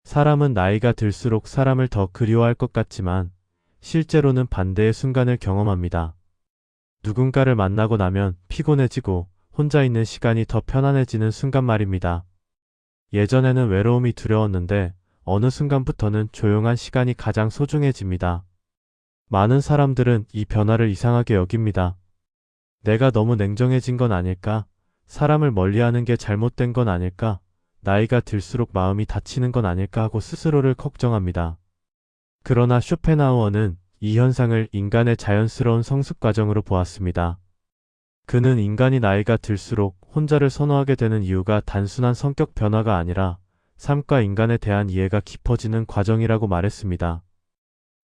사람은 나이가 들수록 사람을 더 그리워할 것 같지만 실제로는 반대의 순간을 경험합니다. 누군가를 만나고 나면 피곤해지고 혼자 있는 시간이 더 편안해지는 순간 말입니다. 예전에는 외로움이 두려웠는데 어느 순간부터는 조용한 시간이 가장 소중해집니다. 많은 사람들은 이 변화를 이상하게 여깁니다. 내가 너무 냉정해진 건 아닐까? 사람을 멀리하는 게 잘못된 건 아닐까? 나이가 들수록 마음이 다치는 건 아닐까 하고 스스로를 걱정합니다. 그러나 쇼펜하우어는 이 현상을 인간의 자연스러운 성숙 과정으로 보았습니다. 그는 인간이 나이가 들수록 혼자를 선호하게 되는 이유가 단순한 성격 변화가 아니라 삶과 인간에 대한 이해가 깊어지는 과정이라고 말했습니다.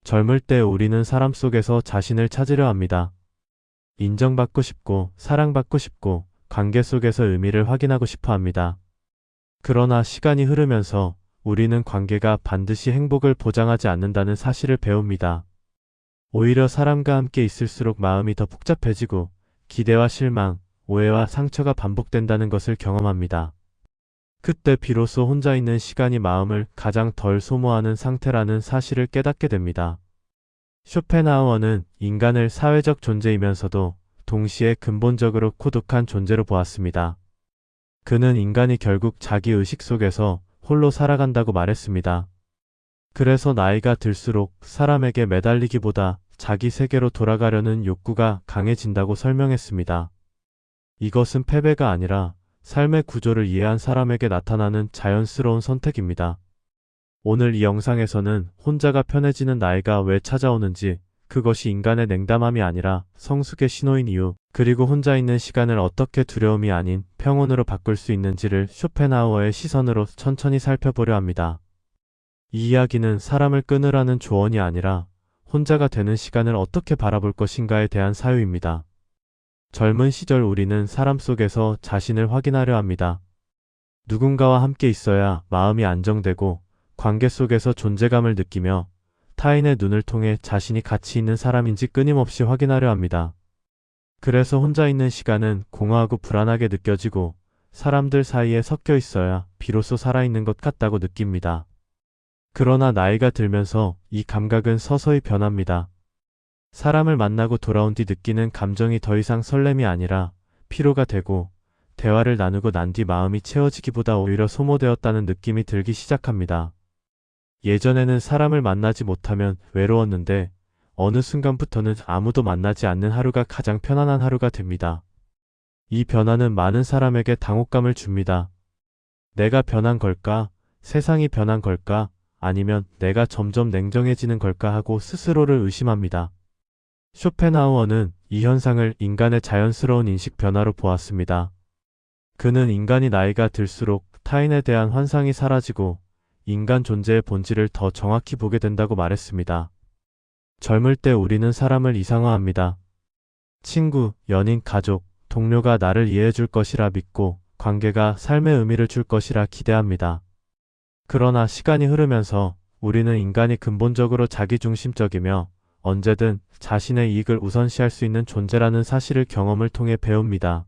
젊을 때 우리는 사람 속에서 자신을 찾으려 합니다. 인정받고 싶고 사랑받고 싶고 관계 속에서 의미를 확인하고 싶어 합니다. 그러나 시간이 흐르면서 우리는 관계가 반드시 행복을 보장하지 않는다는 사실을 배웁니다. 오히려 사람과 함께 있을수록 마음이 더 복잡해지고 기대와 실망, 오해와 상처가 반복된다는 것을 경험합니다. 그때 비로소 혼자 있는 시간이 마음을 가장 덜 소모하는 상태라는 사실을 깨닫게 됩니다. 쇼펜하우어는 인간을 사회적 존재이면서도 동시에 근본적으로 고독한 존재로 보았습니다. 그는 인간이 결국 자기 의식 속에서 홀로 살아간다고 말했습니다. 그래서 나이가 들수록 사람에게 매달리기보다 자기 세계로 돌아가려는 욕구가 강해진다고 설명했습니다. 이것은 패배가 아니라 삶의 구조를 이해한 사람에게 나타나는 자연스러운 선택입니다. 오늘 이 영상에서는 혼자가 편해지는 나이가 왜 찾아오는지, 그것이 인간의 냉담함이 아니라 성숙의 신호인 이유, 그리고 혼자 있는 시간을 어떻게 두려움이 아닌 평온으로 바꿀 수 있는지를 쇼펜하우어의 시선으로 천천히 살펴보려 합니다. 이 이야기는 사람을 끊으라는 조언이 아니라 혼자가 되는 시간을 어떻게 바라볼 것인가에 대한 사유입니다. 젊은 시절 우리는 사람 속에서 자신을 확인하려 합니다. 누군가와 함께 있어야 마음이 안정되고 관계 속에서 존재감을 느끼며 타인의 눈을 통해 자신이 가치 있는 사람인지 끊임없이 확인하려 합니다. 그래서 혼자 있는 시간은 공허하고 불안하게 느껴지고 사람들 사이에 섞여 있어야 비로소 살아있는 것 같다고 느낍니다. 그러나 나이가 들면서 이 감각은 서서히 변합니다. 사람을 만나고 돌아온 뒤 느끼는 감정이 더 이상 설렘이 아니라 피로가 되고 대화를 나누고 난 뒤 마음이 채워지기보다 오히려 소모되었다는 느낌이 들기 시작합니다. 예전에는 사람을 만나지 못하면 외로웠는데 어느 순간부터는 아무도 만나지 않는 하루가 가장 편안한 하루가 됩니다. 이 변화는 많은 사람에게 당혹감을 줍니다. 내가 변한 걸까? 세상이 변한 걸까? 아니면 내가 점점 냉정해지는 걸까 하고 스스로를 의심합니다. 쇼펜하우어는 이 현상을 인간의 자연스러운 인식 변화로 보았습니다. 그는 인간이 나이가 들수록 타인에 대한 환상이 사라지고 인간 존재의 본질을 더 정확히 보게 된다고 말했습니다. 젊을 때 우리는 사람을 이상화합니다. 친구, 연인, 가족, 동료가 나를 이해해 줄 것이라 믿고 관계가 삶의 의미를 줄 것이라 기대합니다. 그러나 시간이 흐르면서 우리는 인간이 근본적으로 자기중심적이며 언제든 자신의 이익을 우선시할 수 있는 존재라는 사실을 경험을 통해 배웁니다.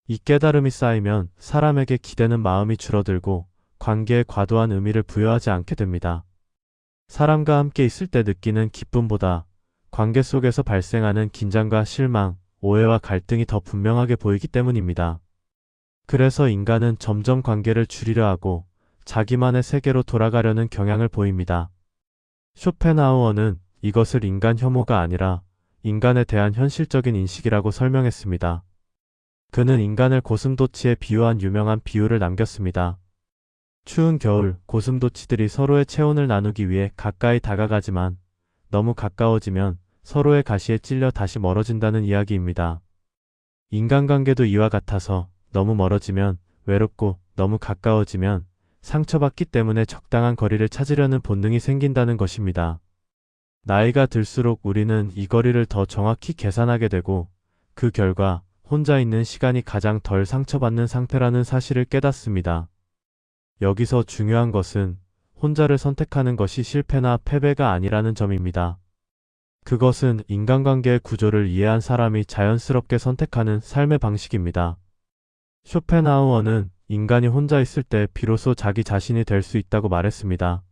이 깨달음이 쌓이면 사람에게 기대는 마음이 줄어들고 관계에 과도한 의미를 부여하지 않게 됩니다. 사람과 함께 있을 때 느끼는 기쁨보다 관계 속에서 발생하는 긴장과 실망, 오해와 갈등이 더 분명하게 보이기 때문입니다. 그래서 인간은 점점 관계를 줄이려 하고 자기만의 세계로 돌아가려는 경향을 보입니다. 쇼펜하우어는 이것을 인간 혐오가 아니라 인간에 대한 현실적인 인식이라고 설명했습니다. 그는 인간을 고슴도치에 비유한 유명한 비유를 남겼습니다. 추운 겨울, 고슴도치들이 서로의 체온을 나누기 위해 가까이 다가가지만 너무 가까워지면 서로의 가시에 찔려 다시 멀어진다는 이야기입니다. 인간관계도 이와 같아서 너무 멀어지면 외롭고 너무 가까워지면 상처받기 때문에 적당한 거리를 찾으려는 본능이 생긴다는 것입니다. 나이가 들수록 우리는 이 거리를 더 정확히 계산하게 되고 그 결과 혼자 있는 시간이 가장 덜 상처받는 상태라는 사실을 깨닫습니다. 여기서 중요한 것은 혼자를 선택하는 것이 실패나 패배가 아니라는 점입니다. 그것은 인간관계의 구조를 이해한 사람이 자연스럽게 선택하는 삶의 방식입니다. 쇼펜하우어는 인간이 혼자 있을 때 비로소 자기 자신이 될 수 있다고 말했습니다.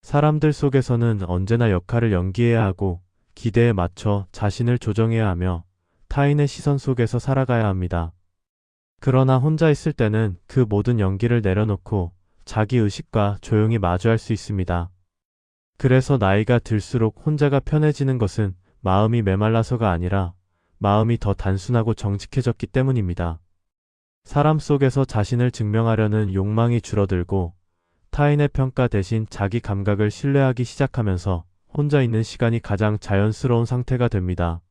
사람들 속에서는 언제나 역할을 연기해야 하고 기대에 맞춰 자신을 조정해야 하며 타인의 시선 속에서 살아가야 합니다. 그러나 혼자 있을 때는 그 모든 연기를 내려놓고 자기 의식과 조용히 마주할 수 있습니다. 그래서 나이가 들수록 혼자가 편해지는 것은 마음이 메말라서가 아니라 마음이 더 단순하고 정직해졌기 때문입니다. 사람 속에서 자신을 증명하려는 욕망이 줄어들고 타인의 평가 대신 자기 감각을 신뢰하기 시작하면서 혼자 있는 시간이 가장 자연스러운 상태가 됩니다.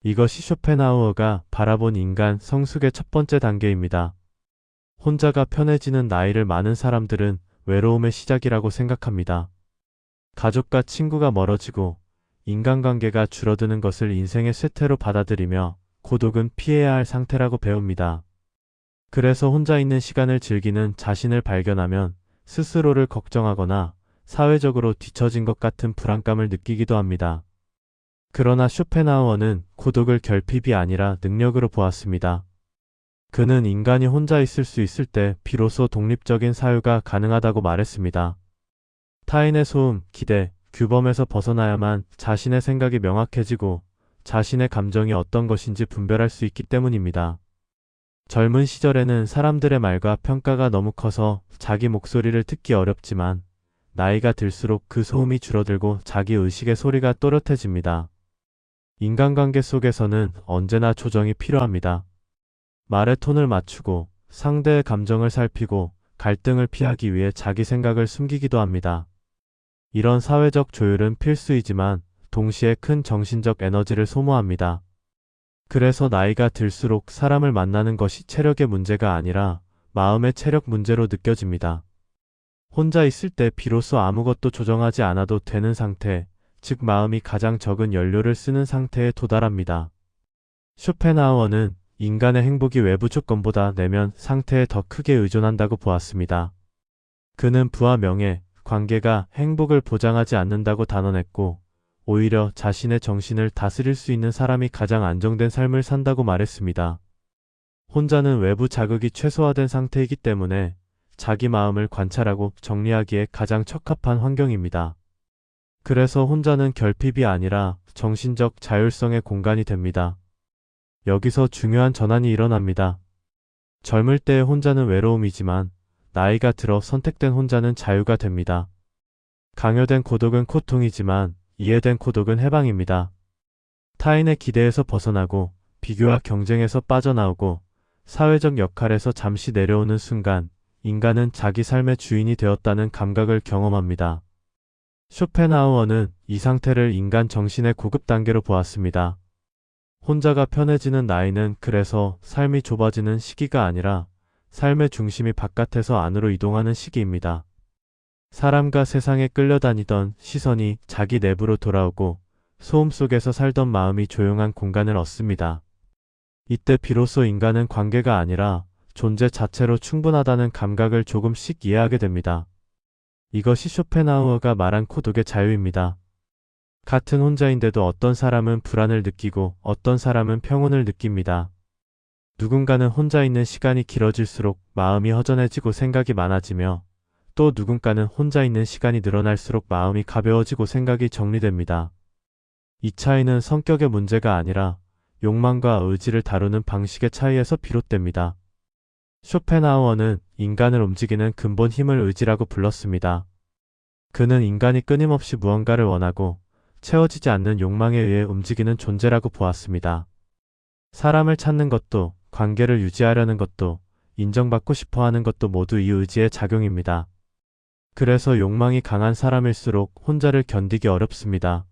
이것이 쇼펜하우어가 바라본 인간 성숙의 첫 번째 단계입니다. 혼자가 편해지는 나이를 많은 사람들은 외로움의 시작이라고 생각합니다. 가족과 친구가 멀어지고 인간관계가 줄어드는 것을 인생의 쇠퇴로 받아들이며 고독은 피해야 할 상태라고 배웁니다. 그래서 혼자 있는 시간을 즐기는 자신을 발견하면 스스로를 걱정하거나 사회적으로 뒤처진 것 같은 불안감을 느끼기도 합니다. 그러나 쇼펜하우어는 고독을 결핍이 아니라 능력으로 보았습니다. 그는 인간이 혼자 있을 수 있을 때 비로소 독립적인 사유가 가능하다고 말했습니다. 타인의 소음, 기대, 규범에서 벗어나야만 자신의 생각이 명확해지고 자신의 감정이 어떤 것인지 분별할 수 있기 때문입니다. 젊은 시절에는 사람들의 말과 평가가 너무 커서 자기 목소리를 듣기 어렵지만 나이가 들수록 그 소음이 줄어들고 자기 의식의 소리가 또렷해집니다. 인간관계 속에서는 언제나 조정이 필요합니다. 말의 톤을 맞추고 상대의 감정을 살피고 갈등을 피하기 위해 자기 생각을 숨기기도 합니다. 이런 사회적 조율은 필수이지만 동시에 큰 정신적 에너지를 소모합니다. 그래서 나이가 들수록 사람을 만나는 것이 체력의 문제가 아니라 마음의 체력 문제로 느껴집니다. 혼자 있을 때 비로소 아무것도 조정하지 않아도 되는 상태, 즉 마음이 가장 적은 연료를 쓰는 상태에 도달합니다. 쇼펜하우어는 인간의 행복이 외부 조건보다 내면 상태에 더 크게 의존한다고 보았습니다. 그는 부와 명예, 관계가 행복을 보장하지 않는다고 단언했고 오히려 자신의 정신을 다스릴 수 있는 사람이 가장 안정된 삶을 산다고 말했습니다. 혼자는 외부 자극이 최소화된 상태이기 때문에 자기 마음을 관찰하고 정리하기에 가장 적합한 환경입니다. 그래서 혼자는 결핍이 아니라 정신적 자율성의 공간이 됩니다. 여기서 중요한 전환이 일어납니다. 젊을 때의 혼자는 외로움이지만 나이가 들어 선택된 혼자는 자유가 됩니다. 강요된 고독은 고통이지만 이해된 고독은 해방입니다. 타인의 기대에서 벗어나고 비교와 경쟁에서 빠져나오고 사회적 역할에서 잠시 내려오는 순간 인간은 자기 삶의 주인이 되었다는 감각을 경험합니다. 쇼펜하우어는 이 상태를 인간 정신의 고급 단계로 보았습니다. 혼자가 편해지는 나이는 그래서 삶이 좁아지는 시기가 아니라 삶의 중심이 바깥에서 안으로 이동하는 시기입니다. 사람과 세상에 끌려다니던 시선이 자기 내부로 돌아오고 소음 속에서 살던 마음이 조용한 공간을 얻습니다. 이때 비로소 인간은 관계가 아니라 존재 자체로 충분하다는 감각을 조금씩 이해하게 됩니다. 이것이 쇼펜하우어가 말한 고독의 자유입니다. 같은 혼자인데도 어떤 사람은 불안을 느끼고 어떤 사람은 평온을 느낍니다. 누군가는 혼자 있는 시간이 길어질수록 마음이 허전해지고 생각이 많아지며 또 누군가는 혼자 있는 시간이 늘어날수록 마음이 가벼워지고 생각이 정리됩니다. 이 차이는 성격의 문제가 아니라 욕망과 의지를 다루는 방식의 차이에서 비롯됩니다. 쇼펜하우어는 인간을 움직이는 근본 힘을 의지라고 불렀습니다. 그는 인간이 끊임없이 무언가를 원하고 채워지지 않는 욕망에 의해 움직이는 존재라고 보았습니다. 사람을 찾는 것도, 관계를 유지하려는 것도, 인정받고 싶어 하는 것도 모두 이 의지의 작용입니다. 그래서 욕망이 강한 사람일수록 혼자를 견디기 어렵습니다.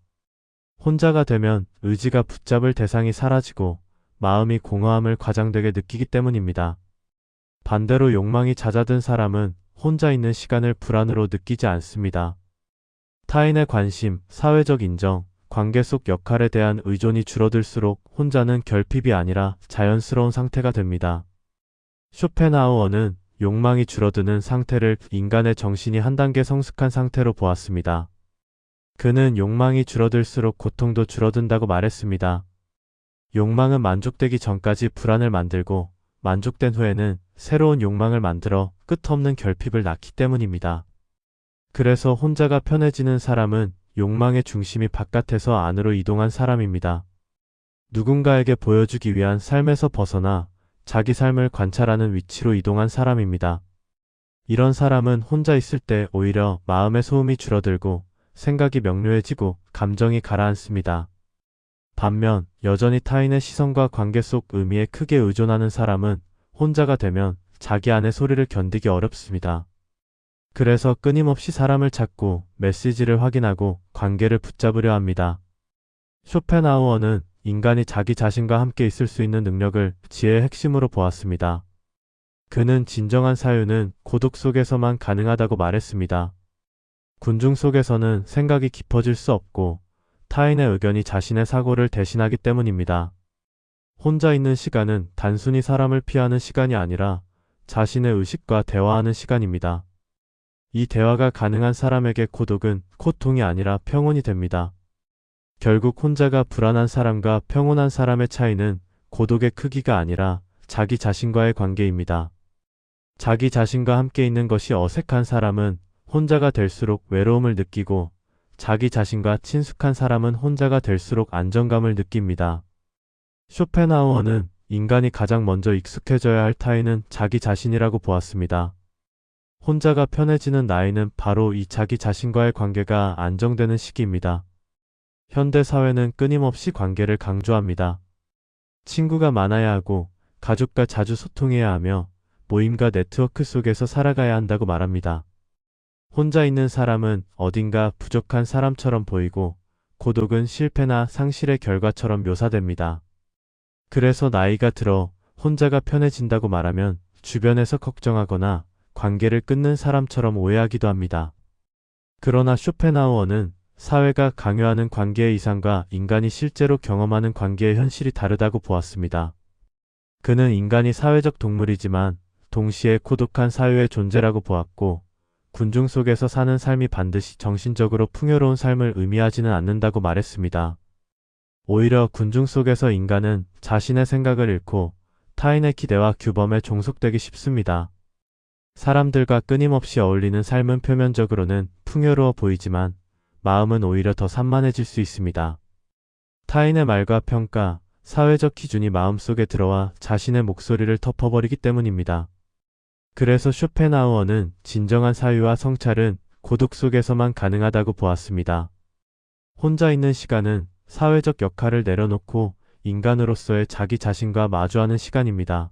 혼자가 되면 의지가 붙잡을 대상이 사라지고 마음이 공허함을 과장되게 느끼기 때문입니다. 반대로 욕망이 잦아든 사람은 혼자 있는 시간을 불안으로 느끼지 않습니다. 타인의 관심, 사회적 인정, 관계 속 역할에 대한 의존이 줄어들수록 혼자는 결핍이 아니라 자연스러운 상태가 됩니다. 쇼펜하우어는 욕망이 줄어드는 상태를 인간의 정신이 한 단계 성숙한 상태로 보았습니다. 그는 욕망이 줄어들수록 고통도 줄어든다고 말했습니다. 욕망은 만족되기 전까지 불안을 만들고 만족된 후에는 새로운 욕망을 만들어 끝없는 결핍을 낳기 때문입니다. 그래서 혼자가 편해지는 사람은 욕망의 중심이 바깥에서 안으로 이동한 사람입니다. 누군가에게 보여주기 위한 삶에서 벗어나 자기 삶을 관찰하는 위치로 이동한 사람입니다. 이런 사람은 혼자 있을 때 오히려 마음의 소음이 줄어들고 생각이 명료해지고 감정이 가라앉습니다. 반면 여전히 타인의 시선과 관계 속 의미에 크게 의존하는 사람은 혼자가 되면 자기 안의 소리를 견디기 어렵습니다. 그래서 끊임없이 사람을 찾고 메시지를 확인하고 관계를 붙잡으려 합니다. 쇼펜하우어는 인간이 자기 자신과 함께 있을 수 있는 능력을 지혜의 핵심으로 보았습니다. 그는 진정한 사유는 고독 속에서만 가능하다고 말했습니다. 군중 속에서는 생각이 깊어질 수 없고 타인의 의견이 자신의 사고를 대신하기 때문입니다. 혼자 있는 시간은 단순히 사람을 피하는 시간이 아니라 자신의 의식과 대화하는 시간입니다. 이 대화가 가능한 사람에게 고독은 고통이 아니라 평온이 됩니다. 결국 혼자가 불안한 사람과 평온한 사람의 차이는 고독의 크기가 아니라 자기 자신과의 관계입니다. 자기 자신과 함께 있는 것이 어색한 사람은 혼자가 될수록 외로움을 느끼고 자기 자신과 친숙한 사람은 혼자가 될수록 안정감을 느낍니다. 쇼펜하우어는 인간이 가장 먼저 익숙해져야 할 타인은 자기 자신이라고 보았습니다. 혼자가 편해지는 나이는 바로 이 자기 자신과의 관계가 안정되는 시기입니다. 현대 사회는 끊임없이 관계를 강조합니다. 친구가 많아야 하고 가족과 자주 소통해야 하며 모임과 네트워크 속에서 살아가야 한다고 말합니다. 혼자 있는 사람은 어딘가 부족한 사람처럼 보이고 고독은 실패나 상실의 결과처럼 묘사됩니다. 그래서 나이가 들어 혼자가 편해진다고 말하면 주변에서 걱정하거나 관계를 끊는 사람처럼 오해하기도 합니다. 그러나 쇼펜하우어는 사회가 강요하는 관계의 이상과 인간이 실제로 경험하는 관계의 현실이 다르다고 보았습니다. 그는 인간이 사회적 동물이지만 동시에 고독한 사유의 존재라고 보았고 군중 속에서 사는 삶이 반드시 정신적으로 풍요로운 삶을 의미하지는 않는다고 말했습니다. 오히려 군중 속에서 인간은 자신의 생각을 잃고 타인의 기대와 규범에 종속되기 쉽습니다. 사람들과 끊임없이 어울리는 삶은 표면적으로는 풍요로워 보이지만 마음은 오히려 더 산만해질 수 있습니다. 타인의 말과 평가, 사회적 기준이 마음속에 들어와 자신의 목소리를 덮어버리기 때문입니다. 그래서 쇼펜하우어는 진정한 사유와 성찰은 고독 속에서만 가능하다고 보았습니다. 혼자 있는 시간은 사회적 역할을 내려놓고 인간으로서의 자기 자신과 마주하는 시간입니다.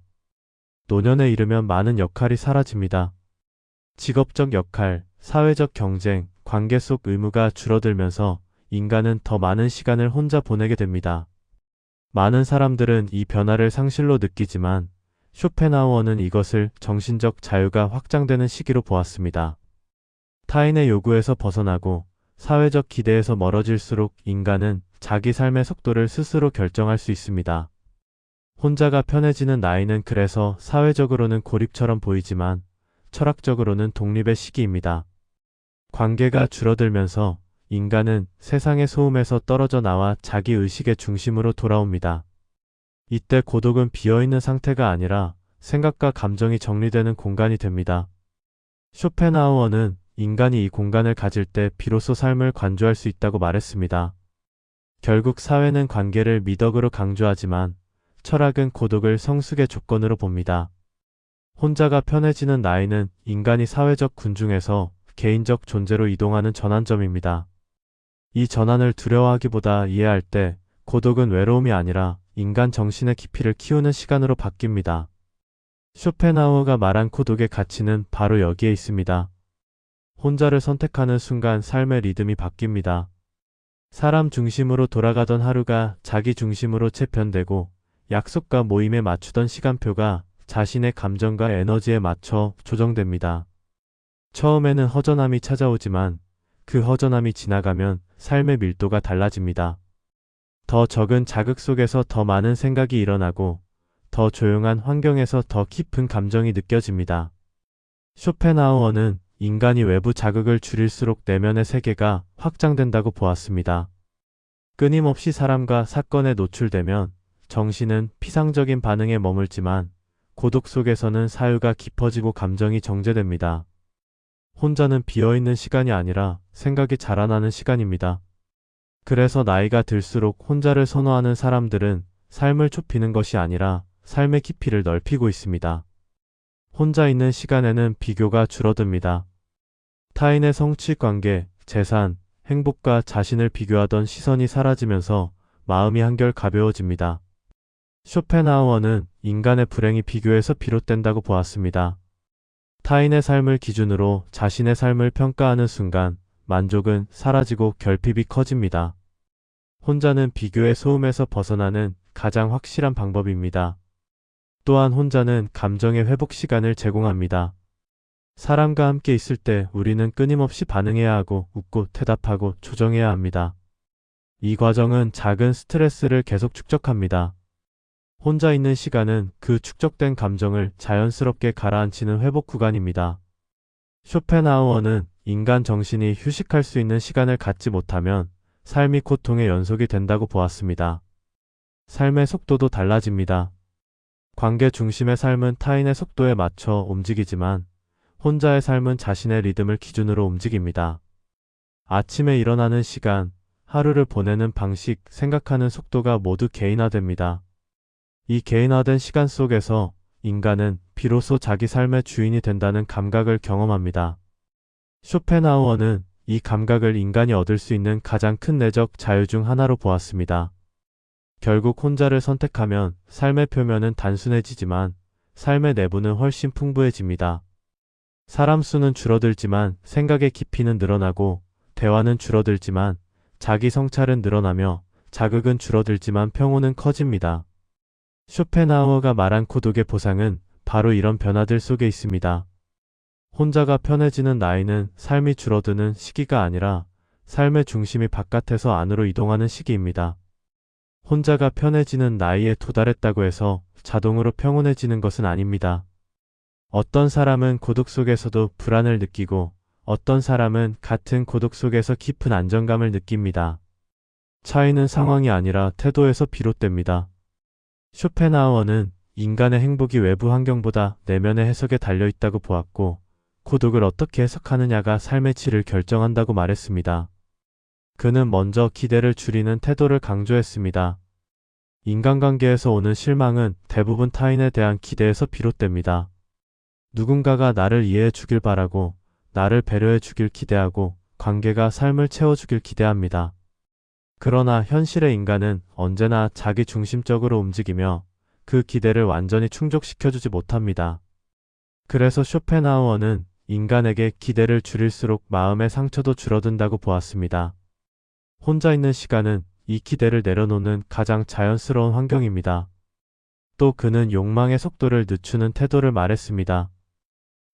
노년에 이르면 많은 역할이 사라집니다. 직업적 역할, 사회적 경쟁, 관계 속 의무가 줄어들면서 인간은 더 많은 시간을 혼자 보내게 됩니다. 많은 사람들은 이 변화를 상실로 느끼지만 쇼펜하우어는 이것을 정신적 자유가 확장되는 시기로 보았습니다. 타인의 요구에서 벗어나고 사회적 기대에서 멀어질수록 인간은 자기 삶의 속도를 스스로 결정할 수 있습니다. 혼자가 편해지는 나이는 그래서 사회적으로는 고립처럼 보이지만 철학적으로는 독립의 시기입니다. 관계가 줄어들면서 인간은 세상의 소음에서 떨어져 나와 자기 의식의 중심으로 돌아옵니다. 이때 고독은 비어있는 상태가 아니라 생각과 감정이 정리되는 공간이 됩니다. 쇼펜하우어는 인간이 이 공간을 가질 때 비로소 삶을 관조할 수 있다고 말했습니다. 결국 사회는 관계를 미덕으로 강조하지만 철학은 고독을 성숙의 조건으로 봅니다. 혼자가 편해지는 나이는 인간이 사회적 군중에서 개인적 존재로 이동하는 전환점입니다. 이 전환을 두려워하기보다 이해할 때 고독은 외로움이 아니라 인간 정신의 깊이를 키우는 시간으로 바뀝니다. 쇼펜하우어가 말한 고독의 가치는 바로 여기에 있습니다. 혼자를 선택하는 순간 삶의 리듬이 바뀝니다. 사람 중심으로 돌아가던 하루가 자기 중심으로 재편되고 약속과 모임에 맞추던 시간표가 자신의 감정과 에너지에 맞춰 조정됩니다. 처음에는 허전함이 찾아오지만 그 허전함이 지나가면 삶의 밀도가 달라집니다. 더 적은 자극 속에서 더 많은 생각이 일어나고 더 조용한 환경에서 더 깊은 감정이 느껴집니다. 쇼펜하우어는 인간이 외부 자극을 줄일수록 내면의 세계가 확장된다고 보았습니다. 끊임없이 사람과 사건에 노출되면 정신은 피상적인 반응에 머물지만 고독 속에서는 사유가 깊어지고 감정이 정제됩니다. 혼자는 비어있는 시간이 아니라 생각이 자라나는 시간입니다. 그래서 나이가 들수록 혼자를 선호하는 사람들은 삶을 좁히는 것이 아니라 삶의 깊이를 넓히고 있습니다. 혼자 있는 시간에는 비교가 줄어듭니다. 타인의 성취 관계, 재산, 행복과 자신을 비교하던 시선이 사라지면서 마음이 한결 가벼워집니다. 쇼펜하우어는 인간의 불행이 비교에서 비롯된다고 보았습니다. 타인의 삶을 기준으로 자신의 삶을 평가하는 순간 만족은 사라지고 결핍이 커집니다. 혼자는 비교의 소음에서 벗어나는 가장 확실한 방법입니다. 또한 혼자는 감정의 회복 시간을 제공합니다. 사람과 함께 있을 때 우리는 끊임없이 반응해야 하고 웃고 대답하고 조정해야 합니다. 이 과정은 작은 스트레스를 계속 축적합니다. 혼자 있는 시간은 그 축적된 감정을 자연스럽게 가라앉히는 회복 구간입니다. 쇼펜하우어는 인간 정신이 휴식할 수 있는 시간을 갖지 못하면 삶이 고통의 연속이 된다고 보았습니다. 삶의 속도도 달라집니다. 관계 중심의 삶은 타인의 속도에 맞춰 움직이지만 혼자의 삶은 자신의 리듬을 기준으로 움직입니다. 아침에 일어나는 시간, 하루를 보내는 방식, 생각하는 속도가 모두 개인화됩니다. 이 개인화된 시간 속에서 인간은 비로소 자기 삶의 주인이 된다는 감각을 경험합니다. 쇼펜하우어는 이 감각을 인간이 얻을 수 있는 가장 큰 내적 자유 중 하나로 보았습니다. 결국 혼자를 선택하면 삶의 표면은 단순해지지만 삶의 내부는 훨씬 풍부해집니다. 사람 수는 줄어들지만 생각의 깊이는 늘어나고 대화는 줄어들지만 자기 성찰은 늘어나며 자극은 줄어들지만 평온은 커집니다. 쇼펜하우어가 말한 고독의 보상은 바로 이런 변화들 속에 있습니다. 혼자가 편해지는 나이는 삶이 줄어드는 시기가 아니라 삶의 중심이 바깥에서 안으로 이동하는 시기입니다. 혼자가 편해지는 나이에 도달했다고 해서 자동으로 평온해지는 것은 아닙니다. 어떤 사람은 고독 속에서도 불안을 느끼고 어떤 사람은 같은 고독 속에서 깊은 안정감을 느낍니다. 차이는 상황이 아니라 태도에서 비롯됩니다. 쇼펜하우어는 인간의 행복이 외부 환경보다 내면의 해석에 달려있다고 보았고 고독을 어떻게 해석하느냐가 삶의 질을 결정한다고 말했습니다. 그는 먼저 기대를 줄이는 태도를 강조했습니다. 인간관계에서 오는 실망은 대부분 타인에 대한 기대에서 비롯됩니다. 누군가가 나를 이해해 주길 바라고 나를 배려해 주길 기대하고 관계가 삶을 채워주길 기대합니다. 그러나 현실의 인간은 언제나 자기 중심적으로 움직이며 그 기대를 완전히 충족시켜주지 못합니다. 그래서 쇼펜하우어는 인간에게 기대를 줄일수록 마음의 상처도 줄어든다고 보았습니다. 혼자 있는 시간은 이 기대를 내려놓는 가장 자연스러운 환경입니다. 또 그는 욕망의 속도를 늦추는 태도를 말했습니다.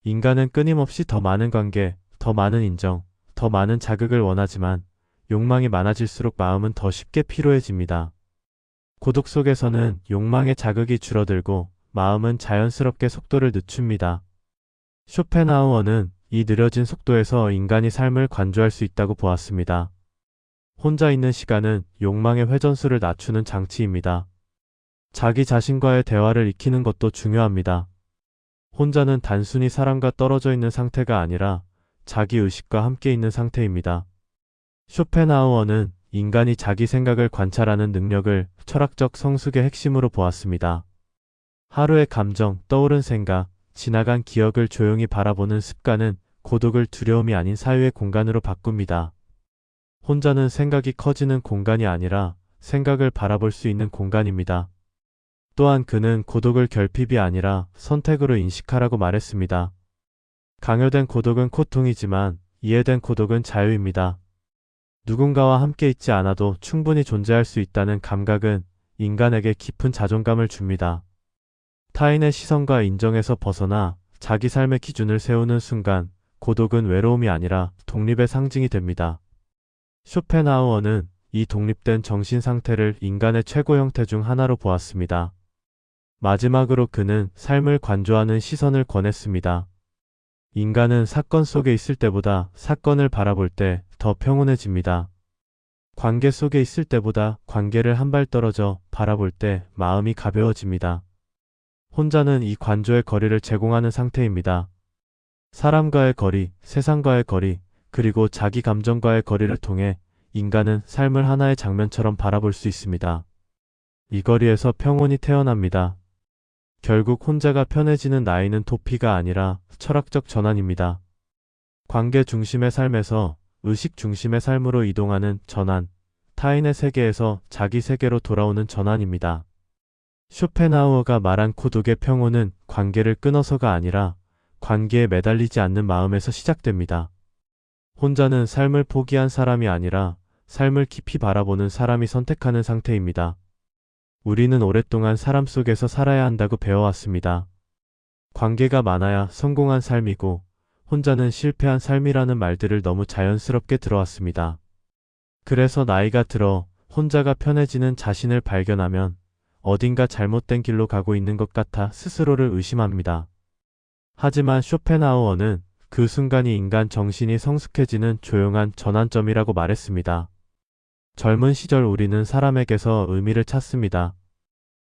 인간은 끊임없이 더 많은 관계, 더 많은 인정, 더 많은 자극을 원하지만 욕망이 많아질수록 마음은 더 쉽게 피로해집니다. 고독 속에서는 욕망의 자극이 줄어들고 마음은 자연스럽게 속도를 늦춥니다. 쇼펜하우어는 이 느려진 속도에서 인간이 삶을 관조할 수 있다고 보았습니다. 혼자 있는 시간은 욕망의 회전수를 낮추는 장치입니다. 자기 자신과의 대화를 익히는 것도 중요합니다. 혼자는 단순히 사람과 떨어져 있는 상태가 아니라 자기 의식과 함께 있는 상태입니다. 쇼펜하우어는 인간이 자기 생각을 관찰하는 능력을 철학적 성숙의 핵심으로 보았습니다. 하루의 감정, 떠오른 생각, 지나간 기억을 조용히 바라보는 습관은 고독을 두려움이 아닌 사유의 공간으로 바꿉니다. 혼자는 생각이 커지는 공간이 아니라 생각을 바라볼 수 있는 공간입니다. 또한 그는 고독을 결핍이 아니라 선택으로 인식하라고 말했습니다. 강요된 고독은 고통이지만 이해된 고독은 자유입니다. 누군가와 함께 있지 않아도 충분히 존재할 수 있다는 감각은 인간에게 깊은 자존감을 줍니다. 타인의 시선과 인정에서 벗어나 자기 삶의 기준을 세우는 순간 고독은 외로움이 아니라 독립의 상징이 됩니다. 쇼펜하우어는 이 독립된 정신 상태를 인간의 최고 형태 중 하나로 보았습니다. 마지막으로 그는 삶을 관조하는 시선을 권했습니다. 인간은 사건 속에 있을 때보다 사건을 바라볼 때 더 평온해집니다. 관계 속에 있을 때보다 관계를 한 발 떨어져 바라볼 때 마음이 가벼워집니다. 혼자는 이 관조의 거리를 제공하는 상태입니다. 사람과의 거리, 세상과의 거리, 그리고 자기 감정과의 거리를 통해 인간은 삶을 하나의 장면처럼 바라볼 수 있습니다. 이 거리에서 평온이 태어납니다. 결국 혼자가 편해지는 나이는 도피가 아니라 철학적 전환입니다. 관계 중심의 삶에서 의식 중심의 삶으로 이동하는 전환, 타인의 세계에서 자기 세계로 돌아오는 전환입니다. 쇼펜하우어가 말한 고독의 평온은 관계를 끊어서가 아니라 관계에 매달리지 않는 마음에서 시작됩니다. 혼자는 삶을 포기한 사람이 아니라 삶을 깊이 바라보는 사람이 선택하는 상태입니다. 우리는 오랫동안 사람 속에서 살아야 한다고 배워왔습니다. 관계가 많아야 성공한 삶이고 혼자는 실패한 삶이라는 말들을 너무 자연스럽게 들어왔습니다. 그래서 나이가 들어 혼자가 편해지는 자신을 발견하면 어딘가 잘못된 길로 가고 있는 것 같아 스스로를 의심합니다. 하지만 쇼펜하우어는 그 순간이 인간 정신이 성숙해지는 조용한 전환점이라고 말했습니다. 젊은 시절 우리는 사람에게서 의미를 찾습니다.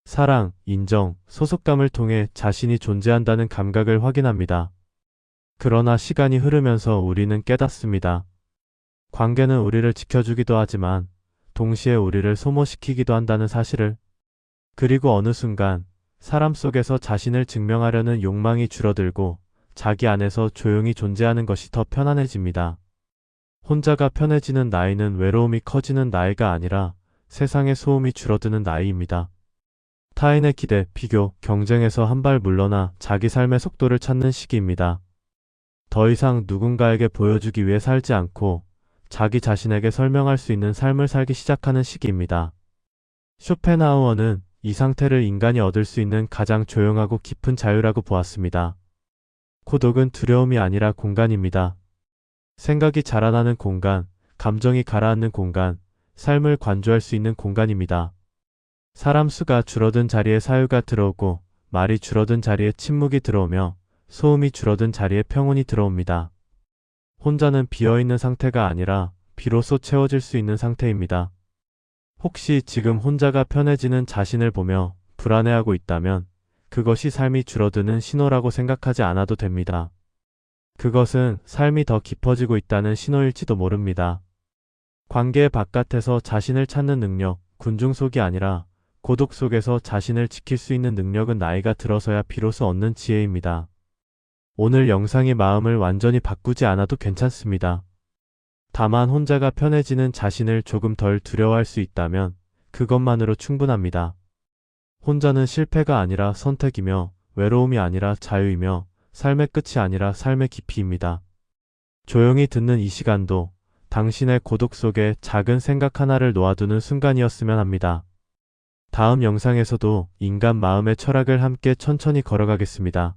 사랑, 인정, 소속감을 통해 자신이 존재한다는 감각을 확인합니다. 그러나 시간이 흐르면서 우리는 깨닫습니다. 관계는 우리를 지켜주기도 하지만 동시에 우리를 소모시키기도 한다는 사실을. 그리고 어느 순간 사람 속에서 자신을 증명하려는 욕망이 줄어들고 자기 안에서 조용히 존재하는 것이 더 편안해집니다. 혼자가 편해지는 나이는 외로움이 커지는 나이가 아니라 세상의 소음이 줄어드는 나이입니다. 타인의 기대, 비교, 경쟁에서 한 발 물러나 자기 삶의 속도를 찾는 시기입니다. 더 이상 누군가에게 보여주기 위해 살지 않고 자기 자신에게 설명할 수 있는 삶을 살기 시작하는 시기입니다. 쇼펜하우어는 이 상태를 인간이 얻을 수 있는 가장 조용하고 깊은 자유라고 보았습니다. 고독은 두려움이 아니라 공간입니다. 생각이 자라나는 공간, 감정이 가라앉는 공간, 삶을 관조할 수 있는 공간입니다. 사람 수가 줄어든 자리에 사유가 들어오고 말이 줄어든 자리에 침묵이 들어오며 소음이 줄어든 자리에 평온이 들어옵니다. 혼자는 비어있는 상태가 아니라 비로소 채워질 수 있는 상태입니다. 혹시 지금 혼자가 편해지는 자신을 보며 불안해하고 있다면 그것이 삶이 줄어드는 신호라고 생각하지 않아도 됩니다. 그것은 삶이 더 깊어지고 있다는 신호일지도 모릅니다. 관계 바깥에서 자신을 찾는 능력, 군중 속이 아니라 고독 속에서 자신을 지킬 수 있는 능력은 나이가 들어서야 비로소 얻는 지혜입니다. 오늘 영상이 마음을 완전히 바꾸지 않아도 괜찮습니다. 다만 혼자가 편해지는 자신을 조금 덜 두려워할 수 있다면 그것만으로 충분합니다. 혼자는 실패가 아니라 선택이며 외로움이 아니라 자유이며 삶의 끝이 아니라 삶의 깊이입니다. 조용히 듣는 이 시간도 당신의 고독 속에 작은 생각 하나를 놓아두는 순간이었으면 합니다. 다음 영상에서도 인간 마음의 철학을 함께 천천히 걸어가겠습니다.